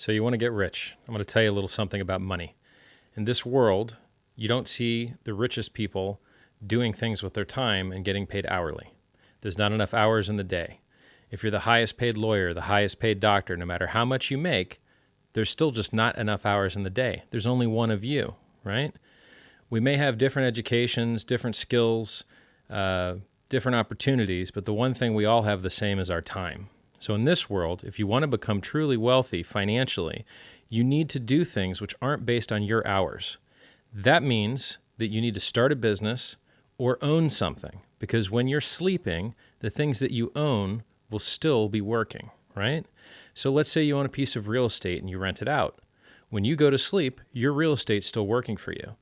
So you want to get rich. I'm going to tell you a little something about money. In this world, you don't see the richest people doing things with their time and getting paid hourly. There's not enough hours in the day. If you're the highest paid lawyer, the highest paid doctor, no matter how much you make, there's still just not enough hours in the day. There's only one of you, right? We may have different educations, different skills, different opportunities, but the one thing we all have the same is our time. So in this world, if you want to become truly wealthy financially, you need to do things which aren't based on your hours. That means that you need to start a business or own something, because when you're sleeping, the things that you own will still be working, right? So let's say you own a piece of real estate and you rent it out. When you go to sleep, your real estate's still working for you.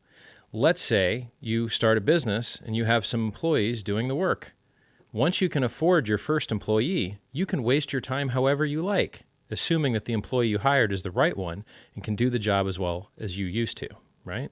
Let's say you start a business and you have some employees doing the work. Once you can afford your first employee, you can waste your time however you like, assuming that the employee you hired is the right one and can do the job as well as you used to, right?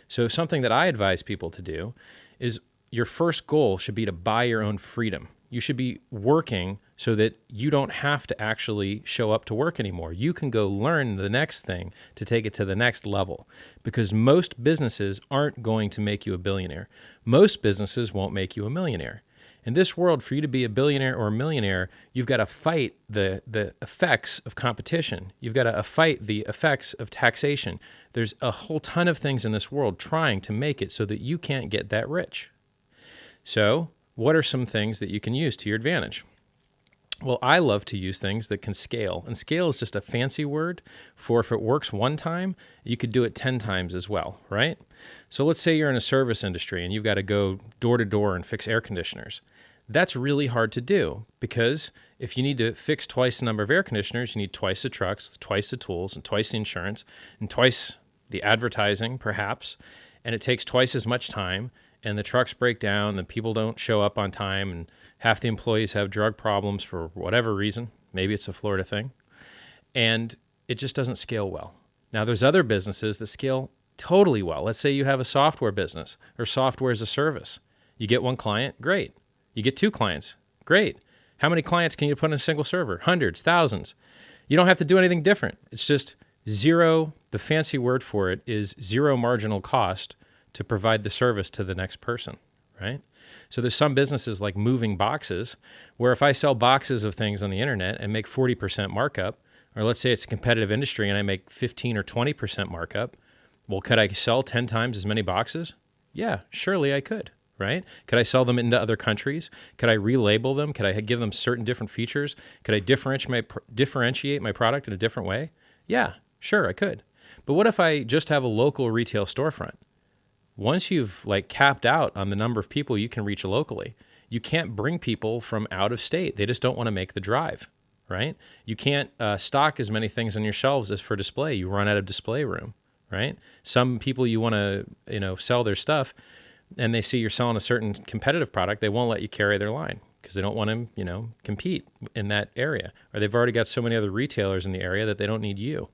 So something that I advise people to do is your first goal should be to buy your own freedom. You should be working so that you don't have to actually show up to work anymore. You can go learn the next thing to take it to the next level, because most businesses aren't going to make you a billionaire. Most businesses won't make you a millionaire. In this world, for you to be a billionaire or a millionaire, you've got to fight the effects of competition. You've got to fight the effects of taxation. There's a whole ton of things in this world trying to make it so that you can't get that rich. So what are some things that you can use to your advantage? Well, I love to use things that can scale. And scale is just a fancy word for if it works one time, you could do it 10 times as well, right? So let's say you're in a service industry and you've got to go door to door and fix air conditioners. That's really hard to do, because if you need to fix twice the number of air conditioners, you need twice the trucks, with twice the tools, and twice the insurance, and twice the advertising, perhaps, and it takes twice as much time, and the trucks break down, the people don't show up on time, and half the employees have drug problems for whatever reason. Maybe it's a Florida thing, and it just doesn't scale well. Now, there's other businesses that scale totally well. Let's say you have a software business or software as a service. You get one client, great. You get two clients, great. How many clients can you put in a single server? Hundreds, thousands. You don't have to do anything different. It's just zero. The fancy word for it is zero marginal cost to provide the service to the next person, right? So there's some businesses like moving boxes, where if I sell boxes of things on the internet and make 40% markup, or let's say it's a competitive industry and I make 15 or 20% markup, well, could I sell 10 times as many boxes? Yeah, surely I could, right? Could I sell them into other countries? Could I relabel them? Could I give them certain different features? Could I differentiate my product in a different way? Yeah, sure, I could. But what if I just have a local retail storefront? Once you've capped out on the number of people you can reach locally, you can't bring people from out of state. They just don't want to make the drive, right? You can't stock as many things on your shelves as for display. You run out of display room, right? Some people you want to, sell their stuff, and they see you're selling a certain competitive product, they won't let you carry their line because they don't want to, compete in that area. Or they've already got so many other retailers in the area that they don't need you.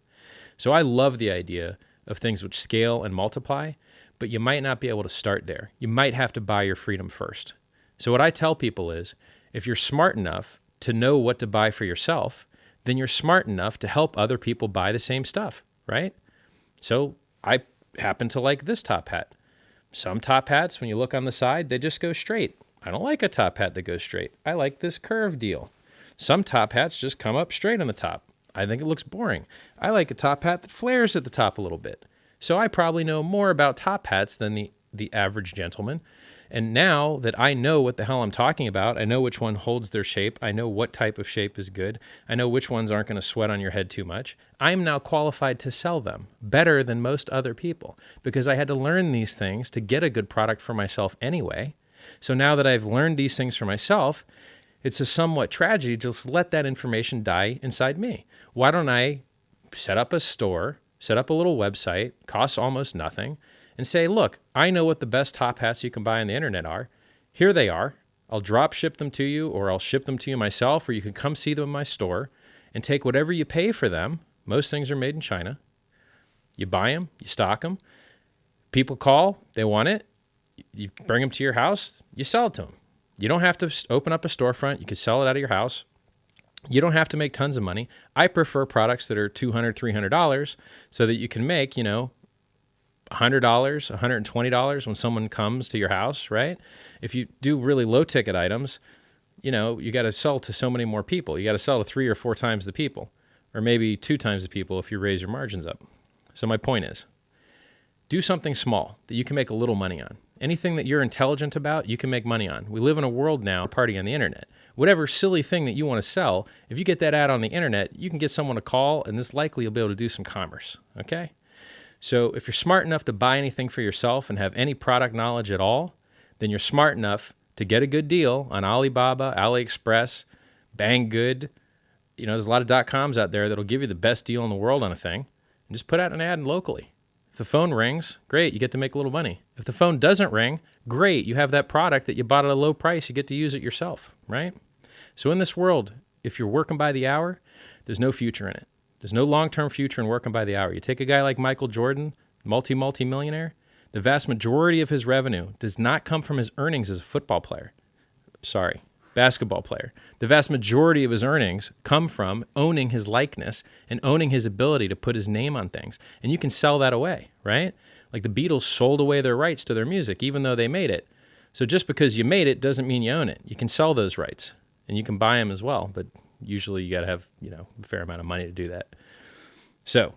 So I love the idea of things which scale and multiply, but you might not be able to start there. You might have to buy your freedom first. So what I tell people is, if you're smart enough to know what to buy for yourself, then you're smart enough to help other people buy the same stuff, right? So I happen to like this top hat. Some top hats, when you look on the side, they just go straight. I don't like a top hat that goes straight. I like this curve deal. Some top hats just come up straight on the top. I think it looks boring. I like a top hat that flares at the top a little bit. So I probably know more about top hats than the average gentleman. And now that I know what the hell I'm talking about, I know which one holds their shape, I know what type of shape is good, I know which ones aren't going to sweat on your head too much, I'm now qualified to sell them better than most other people, because I had to learn these things to get a good product for myself anyway. So now that I've learned these things for myself, it's a somewhat tragedy to just let that information die inside me. Why don't I set up a store, set up a little website, costs almost nothing, and say, look, I know what the best top hats you can buy on the internet are. Here they are. I'll drop ship them to you, or I'll ship them to you myself, or you can come see them in my store and take whatever you pay for them. Most things are made in China. You buy them, you stock them. People call, they want it. You bring them to your house, you sell it to them. You don't have to open up a storefront. You can sell it out of your house. You don't have to make tons of money. I prefer products that are $200, $300 so that you can make, $100, $120 when someone comes to your house, right? If you do really low ticket items, you got to sell to so many more people. You got to sell to 3 or 4 times the people, or maybe 2 times the people if you raise your margins up. So my point is, do something small that you can make a little money on. Anything that you're intelligent about, you can make money on. We live in a world now, party on the internet. Whatever silly thing that you want to sell, if you get that ad on the internet, you can get someone to call, and this likely you'll be able to do some commerce, okay? So if you're smart enough to buy anything for yourself and have any product knowledge at all, then you're smart enough to get a good deal on Alibaba, AliExpress, Banggood. There's a lot of .coms out there that'll give you the best deal in the world on a thing, and just put out an ad locally. If the phone rings, great, you get to make a little money. If the phone doesn't ring, great, you have that product that you bought at a low price, you get to use it yourself, right? So in this world, if you're working by the hour, there's no future in it. There's no long-term future in working by the hour. You take a guy like Michael Jordan, multi-millionaire, the vast majority of his revenue does not come from his earnings as a football player. Basketball player. The vast majority of his earnings come from owning his likeness and owning his ability to put his name on things. And you can sell that away, right? Like the Beatles sold away their rights to their music, even though they made it. So just because you made it doesn't mean you own it. You can sell those rights, and you can buy them as well. But usually you got to have, a fair amount of money to do that. So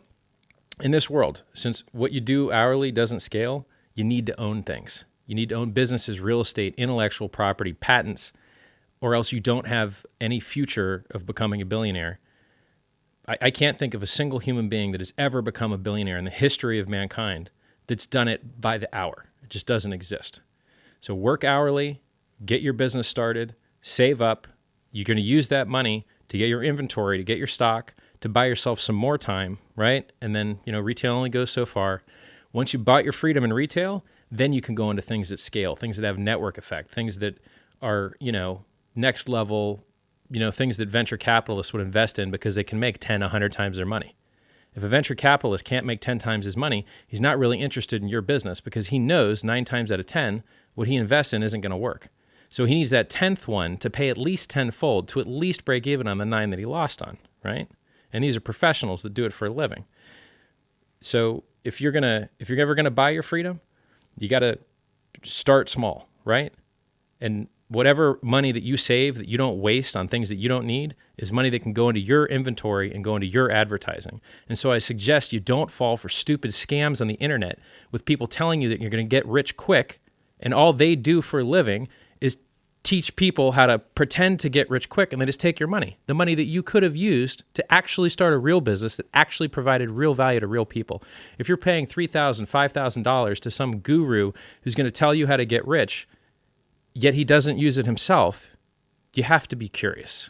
in this world, since what you do hourly doesn't scale, you need to own things. You need to own businesses, real estate, intellectual property, patents, or else you don't have any future of becoming a billionaire. I can't think of a single human being that has ever become a billionaire in the history of mankind that's done it by the hour. It just doesn't exist. So work hourly, get your business started, save up. You're going to use that money to get your inventory, to get your stock, to buy yourself some more time, right? And then, retail only goes so far. Once you bought your freedom in retail, then you can go into things that scale, things that have network effect, things that are, next level, things that venture capitalists would invest in because they can make 10, 100 times their money. If a venture capitalist can't make 10 times his money, he's not really interested in your business because he knows 9 times out of 10, what he invests in isn't going to work. So he needs that 10th one to pay at least tenfold to at least break even on the 9 that he lost on, right? And these are professionals that do it for a living. So if you're ever gonna buy your freedom, you got to start small, right? And whatever money that you save that you don't waste on things that you don't need is money that can go into your inventory and go into your advertising. And so I suggest you don't fall for stupid scams on the internet with people telling you that you're going to get rich quick, and all they do for a living is teach people how to pretend to get rich quick, and they just take your money, the money that you could have used to actually start a real business that actually provided real value to real people. If you're paying $3,000, $5,000 to some guru who's going to tell you how to get rich, yet he doesn't use it himself, you have to be curious.